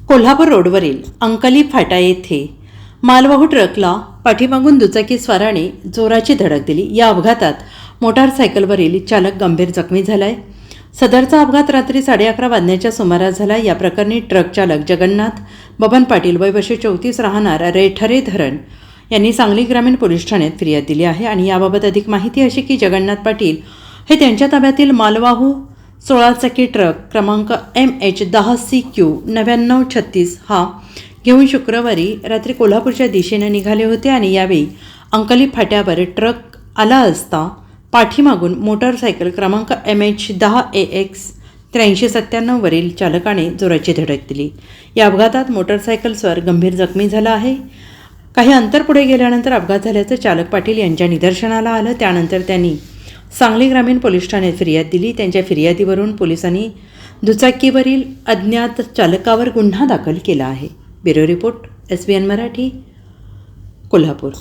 कोल्हापूर रोडवरील अंकली फाटा येथे मालवाहू ट्रकला पाठीमागून दुचाकीस्वाराने जोराची धडक दिली। या अपघातात मोटारसायकलवरील चालक गंभीर जखमी झालाय। सदरचा अपघात रात्री 11:30 वाजण्याच्या सुमारास झाला। या प्रकरणी ट्रक चालक जगन्नाथ बबन पाटील वय वर्ष 34 राहणार रेठरे धरण यांनी सांगली ग्रामीण पोलीस ठाण्यात फिर्याद दिली आहे। आणि याबाबत अधिक माहिती अशी की जगन्नाथ पाटील हे त्यांच्या ताब्यातील मालवाहू 16 चाकी ट्रक क्रमांक MH10CQ 9936 हा घेऊन शुक्रवारी रात्री कोल्हापूरच्या दिशेने निघाले होते आणि यावेळी अंकली फाट्यावर ट्रक आला असता पाठीमागून मोटारसायकल क्रमांक MH10AX 8397 वरील चालकाने जोराची धडक दिली। या अपघातात मोटारसायकलस्वार गंभीर जखमी झाला आहे। काही अंतर पुढे गेल्यानंतर अपघात झाल्याचं चालक पाटील यांच्या निदर्शनाला आलं। त्यानंतर त्यांनी सांगली ग्रामीण पोलीस ठाण्यात फिर्याद दिली। त्यांच्या फिर्यादीवरून पोलिसांनी दुचाकीवरील अज्ञात चालकावर गुन्हा दाखल केला आहे। Bureau report SBN Marathi, Kolhapur.